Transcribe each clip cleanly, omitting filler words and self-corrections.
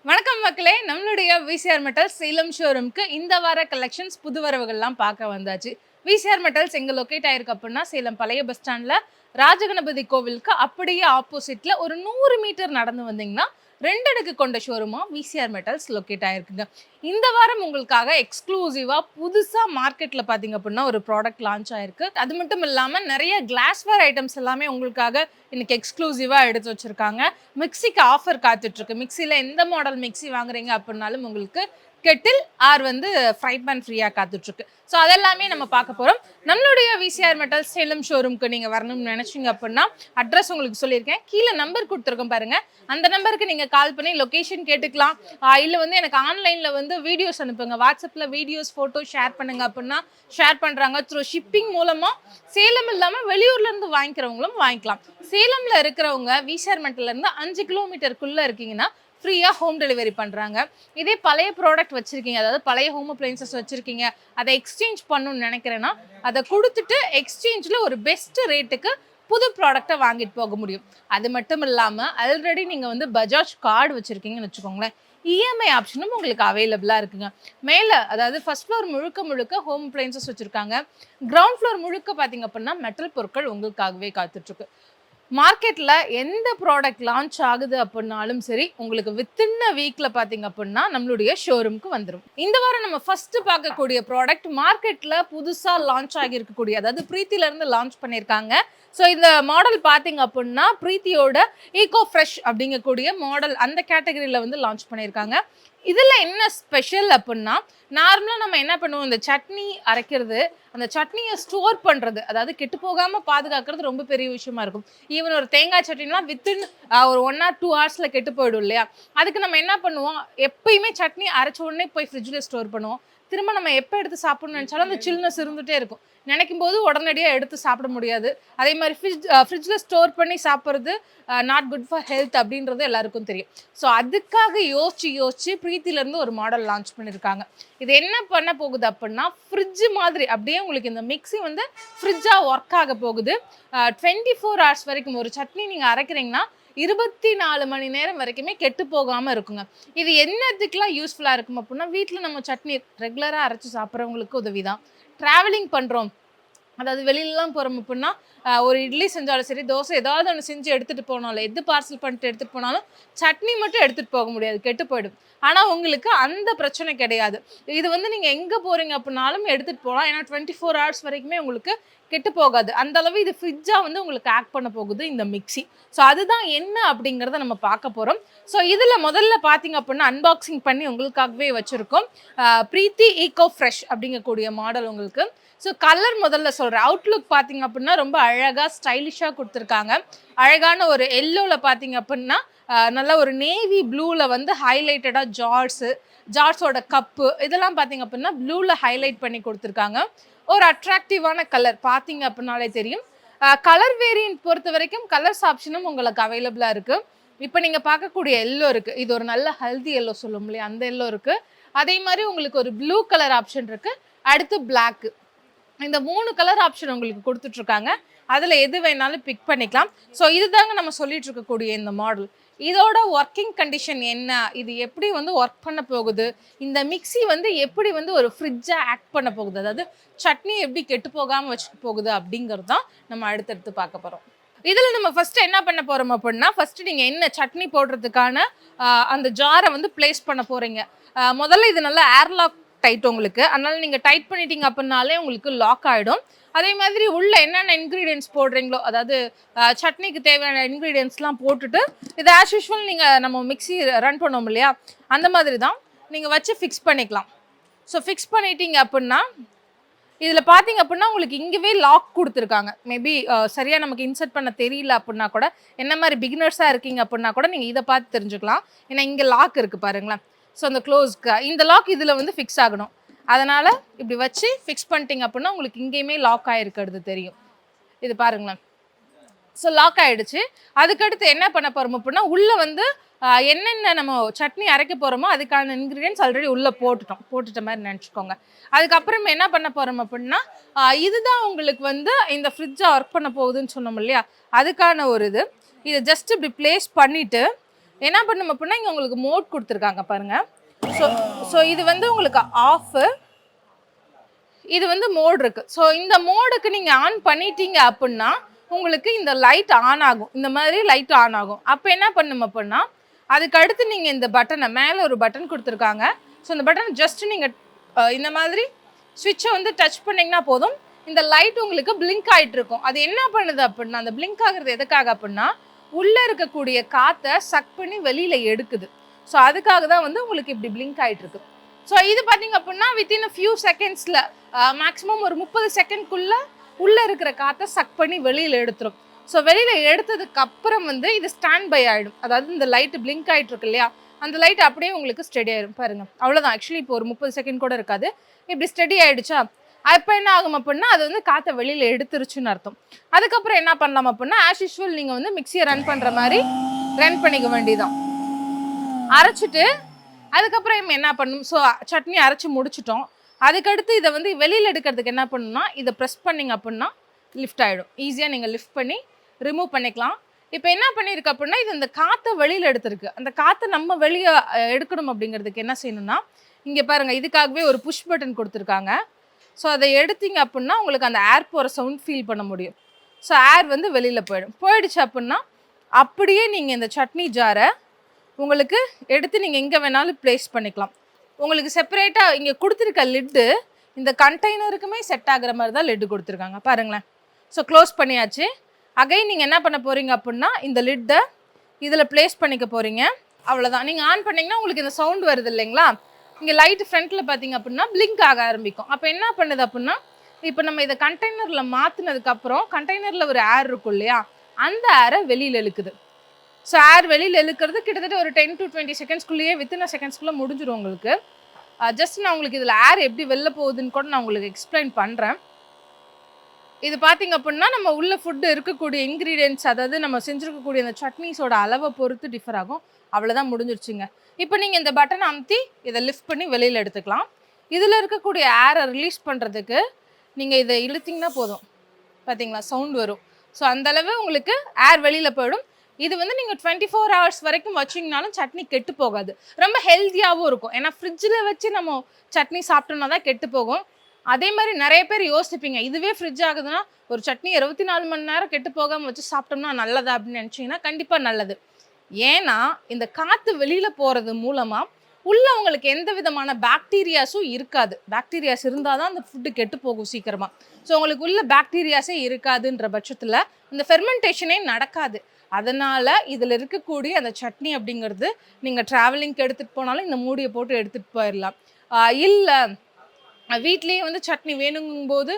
வணக்கம் மக்களே, நம்மளுடைய விசிஆர் மெட்டல்ஸ் சேலம் ஷோரூம்க்கு இந்த வார கலெக்ஷன்ஸ் புது வரவுகள்லாம் பார்க்க வந்தாச்சு. விசிஆர் மெட்டல்ஸ் எங்க லொக்கேட் ஆயிருக்கு அப்படின்னா சேலம் பழைய பஸ் ஸ்டாண்ட்ல ராஜகணபதி கோவிலுக்கு அப்படியே ஆப்போசிட்ல ஒரு 100 மீட்டர் நடந்து வந்தீங்கன்னா 2 அடுக்கு கொண்ட ஷோரூமா விசிஆர் மெட்டல்ஸ் லொக்கேட் ஆயிருக்குங்க. இந்த வாரம் உங்களுக்காக எக்ஸ்க்ளூசிவா புதுசா மார்க்கெட்ல பாத்தீங்க அப்படின்னா ஒரு ப்ராடக்ட் லான்ச் ஆயிருக்கு. அது மட்டும் இல்லாம நிறைய கிளாஸ்வேர் ஐட்டம்ஸ் எல்லாமே உங்களுக்காக இன்னைக்கு எக்ஸ்க்ளூசிவா எடுத்து வச்சிருக்காங்க. மிக்சிக்கு ஆஃபர் காத்துட்டு இருக்கு. மிக்சில எந்த மாடல் மிக்சி வாங்குறீங்க அப்படின்னாலும் உங்களுக்கு கெட்டில் ஆர் ஃப்ரை பேன் ஃப்ரீயா காத்துட்டு இருக்கு. ஸோ அதெல்லாமே நம்ம பார்க்க போறோம். நம்மளுடைய விசிஆர் மெட்டல் சேலம் ஷோரூம்க்கு நீங்க வரணும்னு நினைச்சீங்க அப்படின்னா அட்ரஸ் உங்களுக்கு சொல்லியிருக்கேன். கீழே நம்பர் கொடுத்துருக்கோம் பாருங்க. அந்த நம்பருக்கு நீங்க கால் பண்ணி லொகேஷன் கேட்டுக்கலாம். இல்ல எனக்கு ஆன்லைன்ல வீடியோஸ் அனுப்புங்க. வாட்ஸ்அப்ல வீடியோஸ் போட்டோ ஷேர் பண்ணுங்க அப்படின்னா ஷேர் பண்றாங்க. த்ரூ ஷிப்பிங் மூலமா சேலம் இல்லாம வெளியூர்ல இருந்து வாங்கிக்கிறவங்களும் வாங்கிக்கலாம். சேலம்ல இருக்கிறவங்க விசிஆர் மெட்டல்ல இருந்து 5 கிலோமீட்டருக்குள்ள இருக்கீங்கன்னா ஃப்ரீயாக ஹோம் டெலிவரி பண்ணுறாங்க. இதே பழைய ப்ராடக்ட் வச்சுருக்கீங்க, அதாவது பழைய ஹோம் அப்ளைன்சஸ் வச்சுருக்கீங்க, அதை எக்ஸ்சேஞ்ச் பண்ணணும்னு நினைக்கிறேன்னா அதை கொடுத்துட்டு எக்ஸ்சேஞ்சில் ஒரு பெஸ்ட் ரேட்டுக்கு புது ப்ராடக்டை வாங்கிட்டு போக முடியும். அது மட்டும் இல்லாமல் ஆல்ரெடி நீங்கள் பஜாஜ் கார்டு வச்சுருக்கீங்கன்னு வச்சுக்கோங்களேன், இஎம்ஐ ஆப்ஷனும் உங்களுக்கு அவைலபிளாக இருக்குங்க. மேலே அதாவது ஃபர்ஸ்ட் ஃப்ளோர் முழுக்க ஹோம் அப்ளைன்சஸ் வச்சுருக்காங்க. கிரவுண்ட் ஃப்ளோர் முழுக்க பார்த்தீங்க அப்படின்னா மெட்டல் பொருட்கள் உங்களுக்காகவே காத்துட்ருக்கு. மார்க்கெட்டில் எந்த ப்ராடக்ட் லான்ச் ஆகுது அப்படின்னாலும் சரி, உங்களுக்கு வித்தின் அ வீக்கில் பார்த்தீங்க அப்படின்னா நம்மளுடைய ஷோரூமுக்கு வந்துடும். இந்த வாரம் நம்ம ஃபர்ஸ்ட் பார்க்கக்கூடிய ப்ராடக்ட் மார்க்கெட்டில் புதுசாக லான்ச் ஆகியிருக்கக்கூடிய, அதாவது பிரீத்திலேருந்து லான்ச் பண்ணியிருக்காங்க. ஸோ இந்த மாடல் பார்த்தீங்க அப்படின்னா பிரீத்தியோட ஈகோ ஃப்ரெஷ் அப்படிங்கக்கூடிய மாடல் அந்த கேட்டகரியில் லான்ச் பண்ணியிருக்காங்க. இதில் என்ன ஸ்பெஷல் அப்படின்னா, நார்மலாக நம்ம என்ன பண்ணுவோம், இந்த சட்னி அரைக்கிறது, அந்த சட்னியை ஸ்டோர் பண்ணுறது, அதாவது கெட்டு போகாமல் பாதுகாக்கிறது ரொம்ப பெரிய விஷயமா இருக்கும். ஈவன் ஒரு தேங்காய் சட்னிலாம் வித்தின் ஒரு 1 or 2 hours கெட்டு போயிடும் இல்லையா? அதுக்கு நம்ம என்ன பண்ணுவோம், எப்பயுமே சட்னி அரைச்ச உடனே போய் ஃப்ரிட்ஜில் ஸ்டோர் பண்ணுவோம். திரும்ப நம்ம எப்போ எடுத்து சாப்பிடணும்னு நினச்சாலும் அந்த சில்னஸ் இருந்துகிட்டே இருக்கும். நினைக்கும் போது உடனடியாக எடுத்து சாப்பிட முடியாது. அதே மாதிரி ஃப்ரிட்ஜில் ஸ்டோர் பண்ணி சாப்பிட்றது நாட் குட் ஃபார் ஹெல்த் அப்படின்றது எல்லாருக்கும் தெரியும். ஸோ அதுக்காக யோசிச்சு பிரீத்திலேருந்து ஒரு மாடல் லான்ச் பண்ணியிருக்காங்க. இது என்ன பண்ண போகுது அப்படின்னா, ஃப்ரிட்ஜு மாதிரி அப்படியே உங்களுக்கு இந்த மிக்ஸி ஃப்ரிட்ஜாக ஒர்க் ஆக போகுது. 24 hours வரைக்கும் ஒரு சட்னி நீங்கள் அரைக்கிறீங்கன்னா 24 மணி நேரம் வரைக்குமே கெட்டு போகாமல் இருக்குங்க. இது என்னத்துக்குலாம் யூஸ்ஃபுல்லாக இருக்கும் அப்படின்னா, வீட்டில் நம்ம சட்னி ரெகுலராக அரைச்சி சாப்பிட்றவங்களுக்கு உதவி தான். ட்ராவலிங் பண்ணுறோம், அதாவது வெளியிலலாம் போகிறோம் அப்படின்னா, ஒரு இட்லி செஞ்சாலும் சரி, தோசை ஏதாவது ஒன்று செஞ்சு எடுத்துகிட்டு போனாலும், எது பார்சல் பண்ணிட்டு எடுத்துகிட்டு போனாலும் சட்னி மட்டும் எடுத்துகிட்டு போக முடியாது, கெட்டு போயிடும். ஆனால் உங்களுக்கு அந்த பிரச்சனை கிடையாது. இது நீங்கள் எங்கே போகிறீங்க அப்படின்னாலும் எடுத்துகிட்டு போகலாம். ஏன்னா 24 hours வரைக்குமே உங்களுக்கு கெட்டு போகாது. அந்த அளவு இது ஃப்ரிட்ஜாக உங்களுக்கு ஆக்ட் பண்ண போகுது இந்த மிக்சி. ஸோ அதுதான் என்ன அப்படிங்கிறத நம்ம பார்க்க போகிறோம். ஸோ இதில் முதல்ல பார்த்தீங்க அப்படின்னா அன்பாக்சிங் பண்ணி உங்களுக்காகவே வச்சுருக்கோம். பிரீத்தி ஈகோ ஃப்ரெஷ் அப்படிங்கக்கூடிய மாடல் உங்களுக்கு. ஸோ கலர் முதல்ல சொல்கிறேன். அவுட்லுக் பார்த்தீங்க அப்படின்னா ரொம்ப அழகாக ஸ்டைலிஷாக கொடுத்துருக்காங்க. அழகான ஒரு எல்லோவில் பார்த்தீங்க அப்படின்னா நல்ல ஒரு நேவி ப்ளூவில் ஹைலைட்டடாக ஜார்ஸோட கப்பு இதெல்லாம் பார்த்தீங்க அப்படின்னா ப்ளூவில் ஹைலைட் பண்ணி கொடுத்துருக்காங்க. ஒரு அட்ராக்டிவான கலர் பார்த்தீங்க அப்படின்னாலே தெரியும். கலர் வேரியன்ட் பொறுத்த வரைக்கும் கலர்ஸ் ஆப்ஷனும் உங்களுக்கு அவைலபிளாக இருக்குது. இப்போ நீங்கள் பார்க்கக்கூடிய எல்லோ இருக்குது, இது ஒரு நல்ல ஹெல்தி எல்லோ சொல்லும் இல்லையா, அந்த எல்லோ இருக்குது. அதே மாதிரி உங்களுக்கு ஒரு ப்ளூ கலர் ஆப்ஷன் இருக்குது. அடுத்து பிளாக்கு. இந்த 3 கலர் ஆப்ஷன் உங்களுக்கு கொடுத்துட்ருக்காங்க. அதில் எது வேணாலும் பிக் பண்ணிக்கலாம். ஸோ இதுதாங்க நம்ம சொல்லிட்டு இருக்கக்கூடிய இந்த மாடல். இதோட ஒர்க்கிங் கண்டிஷன் என்ன, இது எப்படி ஒர்க் பண்ண போகுது, இந்த மிக்சி எப்படி ஒரு ஃப்ரிட்ஜாக ஆக்ட் பண்ண போகுது, அதாவது சட்னி எப்படி கெட்டு போகாமல் வச்சுட்டு போகுது அப்படிங்கிறது தான் நம்ம அடுத்தடுத்து பார்க்க போகிறோம். இதில் நம்ம ஃபஸ்ட்டு என்ன பண்ண போகிறோம் அப்படின்னா, ஃபஸ்ட்டு நீங்கள் என்ன சட்னி போடுறதுக்கான அந்த ஜாரை பிளேஸ் பண்ண போகிறீங்க. முதல்ல இது நல்லா ஏர்லாக் டைட் உங்களுக்கு, அதனால் நீங்கள் டைட் பண்ணிட்டீங்க அப்படின்னாலே உங்களுக்கு லாக் ஆகிடும். அதே மாதிரி உள்ள என்னென்ன இன்க்ரீடியன்ஸ் போடுறீங்களோ, அதாவது சட்னிக்கு தேவையான இன்க்ரீடியன்ஸ்லாம் போட்டுட்டு இது ஆஸ் யூஷுவல் நம்ம மிக்ஸி ரன் பண்ணோம் இல்லையா, அந்த மாதிரி தான் நீங்கள் வச்சு ஃபிக்ஸ் பண்ணிக்கலாம். ஸோ ஃபிக்ஸ் பண்ணிட்டீங்க அப்படின்னா இதில் பார்த்தீங்க அப்படின்னா உங்களுக்கு இங்கேவே லாக் கொடுத்துருக்காங்க. மேபி சரியாக நமக்கு இன்சர்ட் பண்ண தெரியல அப்படின்னா கூட, என்ன மாதிரி பிகினர்ஸாக இருக்கீங்க அப்படின்னா கூட நீங்கள் இதை பார்த்து தெரிஞ்சுக்கலாம். ஏன்னா இங்கே லாக் இருக்குது பாருங்களேன். ஸோ அந்த க்ளோஸ்க்கு இந்த லாக் இதில் ஃபிக்ஸ் ஆகணும். அதனால் இப்படி வச்சு ஃபிக்ஸ் பண்ணிட்டீங்க அப்படின்னா உங்களுக்கு இங்கேயுமே லாக் ஆகிருக்கிறது தெரியும். இது பாருங்களேன். ஸோ லாக் ஆகிடுச்சு. அதுக்கடுத்து என்ன பண்ண போகிறோம் அப்படின்னா, உள்ளே என்னென்ன நம்ம சட்னி அரைக்க போகிறோமோ அதுக்கான இன்க்ரீடியன்ஸ் ஆல்ரெடி உள்ளே போட்டுட்ட மாதிரி நினச்சிக்கோங்க. அதுக்கப்புறம் என்ன பண்ண போகிறோம் அப்படின்னா, இதுதான் உங்களுக்கு இந்த ஃப்ரிட்ஜை ஒர்க் பண்ண போகுதுன்னு சொன்னோம் இல்லையா, அதுக்கான ஒரு இதை ஜஸ்ட் இப்படி ப்ளேஸ் பண்ணிவிட்டு என்ன பண்ணும் அப்படின்னா இங்கே உங்களுக்கு மோட் கொடுத்துருக்காங்க பாருங்கள். ஸோ இது வந்து உங்களுக்கு ஆஃபு, இது வந்து மோட் இருக்குது. ஸோ இந்த மோடுக்கு நீங்கள் ஆன் பண்ணிட்டீங்க அப்படின்னா உங்களுக்கு இந்த லைட் ஆன் ஆகும், இந்த மாதிரி லைட் ஆன் ஆகும். அப்போ என்ன பண்ணும் அப்படின்னா அதுக்கு அடுத்து நீங்கள் இந்த பட்டனை மேலே ஒரு பட்டன் கொடுத்துருக்காங்க. ஸோ இந்த பட்டன் ஜஸ்ட் நீங்கள் இந்த மாதிரி ஸ்விட்சை வந்து டச் பண்ணிங்கன்னா போதும், இந்த லைட் உங்களுக்கு பிளிங்க் ஆகிட்டு இருக்கும். அது என்ன பண்ணுது அப்படின்னா அந்த பிளிங்க் ஆகுறது எதுக்காக அப்படின்னா உள்ளே இருக்கக்கூடிய காற்றை சக் பண்ணி வெளியில் எடுக்குது. ஸோ அதுக்காக தான் வந்து உங்களுக்கு இப்படி பிளிங்க் ஆகிட்டு இருக்கு. ஸோ இது பார்த்தீங்க அப்படின்னா வித்தின் அ ஃபியூ செகண்ட்ஸில் மேக்ஸிமம் ஒரு 30 செகண்ட்குள்ளே உள்ளே இருக்கிற காற்றை சக் பண்ணி வெளியில் எடுத்துரும். ஸோ வெளியில் எடுத்ததுக்கு அப்புறம் வந்து இது ஸ்டாண்ட் பை ஆகிடும். அதாவது இந்த லைட்டு பிளிங்க் ஆகிட்டு இருக்கு இல்லையா, அந்த லைட் அப்படியே உங்களுக்கு ஸ்டெடி ஆயிடும் பாருங்கள். அவ்வளோதான். ஆக்சுவலி இப்போ ஒரு 30 செகண்ட் கூட இருக்காது, இப்படி ஸ்டெடி ஆகிடுச்சா அப்போ என்ன ஆகும் அப்படின்னா அது வந்து காற்றை வெளியில் எடுத்துருச்சுன்னு அர்த்தம். அதுக்கப்புறம் என்ன பண்ணலாம் அப்படின்னா ஆஸ் யூஷுவல் நீங்கள் வந்து மிக்சியை ரன் பண்ணுற மாதிரி ரன் பண்ணிக்க வேண்டியதான். அரைச்சிட்டு அதுக்கப்புறம் என்ன பண்ணணும், ஸோ சட்னி அரைச்சி முடிச்சிட்டோம். அதுக்கடுத்து இதை வந்து வெளியில் எடுக்கிறதுக்கு என்ன பண்ணணும்னா இதை ப்ரெஸ் பண்ணிங்க அப்படின்னா லிஃப்ட் ஆகிடும். ஈஸியாக நீங்கள் லிஃப்ட் பண்ணி ரிமூவ் பண்ணிக்கலாம். இப்போ என்ன பண்ணியிருக்கு அப்படின்னா இது இந்த காற்றை வெளியில் எடுத்துருக்கு. அந்த காற்றை நம்ம வெளியே எடுக்கணும் அப்படிங்கிறதுக்கு என்ன செய்யணும்னா இங்கே பாருங்கள், இதுக்காகவே ஒரு புஷ் பட்டன் கொடுத்துருக்காங்க. ஸோ அதை எடுத்தீங்க அப்படின்னா உங்களுக்கு அந்த ஏர் போகிற சவுண்ட் ஃபீல் பண்ண முடியும். ஸோ ஏர் வந்து வெளியில் போயிடுச்சு அப்படின்னா அப்படியே நீங்கள் இந்த சட்னி ஜாரை உங்களுக்கு எடுத்து நீங்கள் எங்கே வேணாலும் ப்ளேஸ் பண்ணிக்கலாம். உங்களுக்கு செப்பரேட்டாக இங்கே கொடுத்துருக்க லிட்டு இந்த கண்டெய்னருக்குமே செட் ஆகிற மாதிரி தான் லிட்டு கொடுத்துருக்காங்க பாருங்களேன். ஸோ க்ளோஸ் பண்ணியாச்சு. அகைன் நீங்கள் என்ன பண்ண போகிறீங்க அப்படின்னா இந்த லிட்டை இதில் ப்ளேஸ் பண்ணிக்க போகிறீங்க. அவ்வளோதான். நீங்கள் ஆன் பண்ணிங்கன்னா உங்களுக்கு இந்த சவுண்ட் வருது இல்லைங்களா, இங்கே லைட்டு ஃப்ரண்ட்டில் பார்த்தீங்க அப்படின்னா பிளிங்க் ஆக ஆரம்பிக்கும். அப்போ என்ன பண்ணுது அப்படின்னா இப்போ நம்ம இதை கண்டெய்னரில் மாற்றினதுக்கப்புறம் கண்டெய்னரில் ஒரு ஏர் இருக்கும் இல்லையா, அந்த ஏரை வெளியில் இழுக்குது. ஸோ ஏர் வெளியில் இழுக்கிறது கிட்டத்தட்ட ஒரு 10 to 20 செகண்ட்ஸ்குள்ளேயே வித்தின் செகண்ட்ஸ்குள்ளே முடிஞ்சிடும் உங்களுக்கு. ஜஸ்ட் நான் உங்களுக்கு இதில் ஏர் எப்படி வெளில போகுதுன்னு கூட நான் உங்களுக்கு எக்ஸ்பிளைன் பண்ணுறேன். இது பார்த்திங்க அப்படின்னா நம்ம உள்ள ஃபுட்டு இருக்கக்கூடிய இன்க்ரீடியன்ட்ஸ், அதாவது நம்ம செஞ்சுருக்கக்கூடிய அந்த சட்னிஸோட அளவை பொறுத்து டிஃபர் ஆகும். அவ்வளோதான், முடிஞ்சிருச்சுங்க. இப்போ நீங்கள் இந்த பட்டனை அமுத்தி இதை லிஃப்ட் பண்ணி வெளியில் எடுத்துக்கலாம். இதில் இருக்கக்கூடிய ஏரை ரிலீஸ் பண்ணுறதுக்கு நீங்கள் இதை இழுத்திங்கன்னா போதும், பார்த்தீங்களா சவுண்ட் வரும். ஸோ அந்தளவு உங்களுக்கு ஏர் வெளியில் போயிடும். இது வந்து நீங்கள் 24 hours வரைக்கும் வச்சிங்கனாலும் சட்னி கெட்டு போகாது, ரொம்ப ஹெல்த்தியாகவும் இருக்கும். ஏன்னா ஃப்ரிட்ஜில் வச்சு நம்ம சட்னி சாப்பிட்டோம்னா தான் கெட்டு போகும். அதே மாதிரி நிறைய பேர் யோசிப்பீங்க, இதுவே ஃப்ரிட்ஜ் ஆகுதுன்னா ஒரு சட்னி 24 மணி நேரம் கெட்டு போகாமல் வச்சு சாப்பிட்டோம்னா நல்லதா அப்படின்னு நினச்சிங்கன்னா கண்டிப்பாக நல்லது. ஏன்னா இந்த காற்று வெளியில் போகிறது மூலமாக உள்ள உங்களுக்கு எந்த விதமான பாக்டீரியாஸும் இருக்காது. பாக்டீரியாஸ் இருந்தால் தான் அந்த ஃபுட்டு கெட்டு போகும் சீக்கிரமாக. ஸோ உங்களுக்கு உள்ள பாக்டீரியாஸே இருக்காதுன்ற பட்சத்தில் இந்த ஃபெர்மெண்டேஷனே நடக்காது. அதனால் இதில் இருக்கக்கூடிய அந்த சட்னி அப்படிங்கிறது நீங்கள் ட்ராவலிங்க்கு எடுத்துகிட்டு போனாலும் இந்த மூடியை போட்டு எடுத்துகிட்டு போயிடலாம். இல்லை வீட்லேயே வந்து சட்னி வேணுங்கும்போது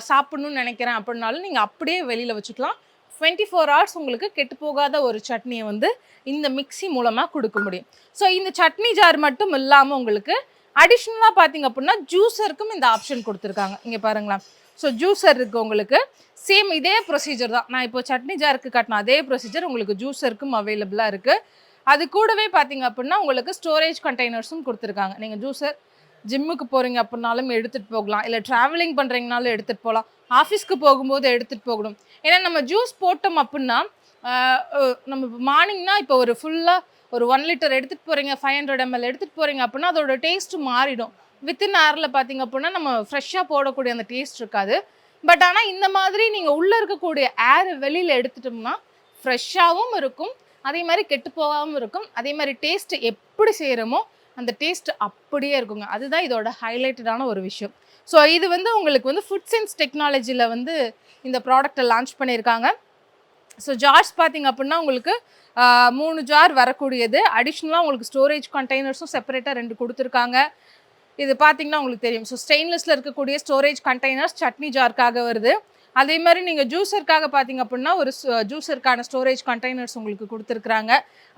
சாப்பிட்ணுன்னு நினைக்கிறேன் அப்படின்னாலும் நீங்கள் அப்படியே வெளியில் வச்சுக்கலாம். 24 hours உங்களுக்கு கெட்டு போகாத ஒரு சட்னியை வந்து இந்த மிக்சி மூலமாக கொடுக்க முடியும். ஸோ இந்த சட்னி ஜார் மட்டும் இல்லாமல் உங்களுக்கு அடிஷ்னலாக பார்த்தீங்க அப்படின்னா ஜூஸருக்கும் இந்த ஆப்ஷன் கொடுத்துருக்காங்க. இங்கே பாருங்களேன். ஸோ ஜூஸர் இருக்குது உங்களுக்கு, சேம் இதே ப்ரொசீஜர் தான். நான் இப்போ சட்னி ஜாருக்கு காட்டின அதே ப்ரொசீஜர் உங்களுக்கு ஜூஸருக்கும் அவைலபிளாக இருக்குது. அது கூடவே பார்த்தீங்க அப்படின்னா உங்களுக்கு ஸ்டோரேஜ் கண்டெய்னர்ஸும் கொடுத்துருக்காங்க. நீங்கள் ஜூஸர் ஜிம்முக்கு போகிறீங்க அப்படின்னாலும் எடுத்துகிட்டு போகலாம், இல்லை ட்ராவலிங் பண்ணுறீங்கனாலும் எடுத்துகிட்டு போகலாம், ஆஃபீஸ்க்கு போகும்போது எடுத்துகிட்டு போகணும். ஏன்னா நம்ம ஜூஸ் போட்டோம் அப்படின்னா நம்ம மார்னிங்னா இப்போ ஒரு ஃபுல்லாக ஒரு 1 லிட்டர் எடுத்துகிட்டு போகிறீங்க, 500 ml எடுத்துகிட்டு போகிறீங்க அப்படின்னா அதோட டேஸ்ட்டு மாறிடும். வித்தின் ஹவரில் பார்த்திங்க அப்படின்னா நம்ம ஃப்ரெஷ்ஷாக போடக்கூடிய அந்த டேஸ்ட் இருக்காது. பட் ஆனால் இந்த மாதிரி நீங்கள் உள்ளே இருக்கக்கூடிய ஏர் வெளியில் எடுத்துட்டோம்னா ஃப்ரெஷ்ஷாகவும் இருக்கும், அதே மாதிரி கெட்டு போகாமல் இருக்கும், அதே மாதிரி டேஸ்ட்டு எப்படி செய்கிறோமோ அந்த டேஸ்ட் அப்படியே இருக்குங்க. அதுதான் இதோட ஹைலைட்டடான ஒரு விஷயம். ஸோ இது வந்து உங்களுக்கு வந்து ஃபுட் சென்ஸ் டெக்னாலஜியில் வந்து இந்த ப்ராடக்டை லான்ச் பண்ணியிருக்காங்க. ஸோ ஜார்ஸ் பார்த்திங்க அப்படின்னா உங்களுக்கு 3 ஜார் வரக்கூடியது. அடிஷ்னலாக உங்களுக்கு ஸ்டோரேஜ் கண்டெய்னர்ஸும் செப்பரேட்டாக 2 கொடுத்துருக்காங்க. இது பார்த்திங்கன்னா உங்களுக்கு தெரியும். ஸோ ஸ்டெயின்லெஸ்ஸில் இருக்கக்கூடிய ஸ்டோரேஜ் கண்டெய்னர்ஸ் சட்னி ஜாருக்காக வருது. அதே மாதிரி நீங்கள் ஜூஸருக்காக பார்த்திங்க அப்படின்னா ஒரு ஜூஸருக்கான ஸ்டோரேஜ் கண்டெய்னர்ஸ் உங்களுக்கு கொடுத்துருக்குறாங்க.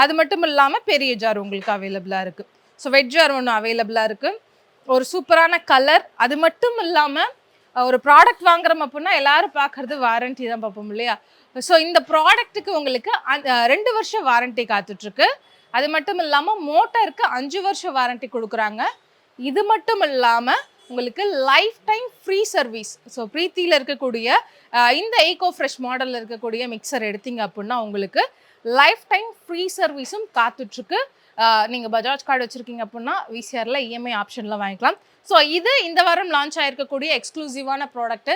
அது மட்டும் இல்லாமல் பெரிய ஜார் உங்களுக்கு அவைலபிளாக இருக்குது. ஸோ வெட் ஜார் ஒன்று அவைலபிளாக இருக்குது. ஒரு சூப்பரான கலர். அது மட்டும் இல்லாமல் ஒரு ப்ராடக்ட் வாங்குறோம் அப்படின்னா எல்லோரும் பார்க்குறது வாரண்ட்டி தான் பார்ப்போம் இல்லையா. ஸோ இந்த ப்ராடக்ட்டுக்கு உங்களுக்கு 2 வருஷம் வாரண்ட்டி காத்துட்ருக்கு. அது மட்டும் இல்லாமல் மோட்டருக்கு 5 வருஷம் வாரண்ட்டி கொடுக்குறாங்க. இது மட்டும் இல்லாமல் உங்களுக்கு lifetime free service. So ப்ரீத்தியில் இருக்கக்கூடிய இந்த ஈகோ ஃப்ரெஷ் மாடலில் இருக்கக்கூடிய மிக்சர் எடுத்திங்க அப்படின்னா உங்களுக்கு லைஃப் டைம் ஃப்ரீ சர்வீஸும் காத்துட்ருக்கு. நீங்கள் பஜாஜ் கார்டு வச்சுருக்கீங்க அப்படின்னா விசிஆரில் இஎம்ஐ ஆப்ஷனில் வாங்கிக்கலாம். ஸோ இது இந்த வாரம் லான்ச் ஆயிருக்கக்கூடிய எக்ஸ்க்ளூசிவான ப்ராடக்ட்டு.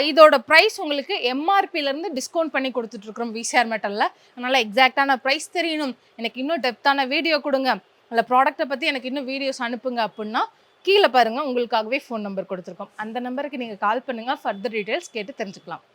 இதோட ப்ரைஸ் உங்களுக்கு எம்ஆர்பிலேருந்து டிஸ்கவுண்ட் பண்ணி கொடுத்துட்ருக்குறோம் விசிஆர் மெட்டலில். அதனால் எக்ஸாக்டான ப்ரைஸ் தெரியணும், எனக்கு இன்னும் டெப்த்தான வீடியோ கொடுங்க, அந்த ப்ராடக்ட்டை பற்றி எனக்கு இன்னும் வீடியோஸ் அனுப்புங்க அப்படின்னா கீழே பாருங்கள், உங்களுக்காகவே ஃபோன் நம்பர் கொடுத்துருக்கோம். அந்த நம்பருக்கு நீங்கள் கால் பண்ணுங்கள், ஃபர்தர் டீட்டெயில்ஸ் கேட்டு தெரிஞ்சுக்கலாம்.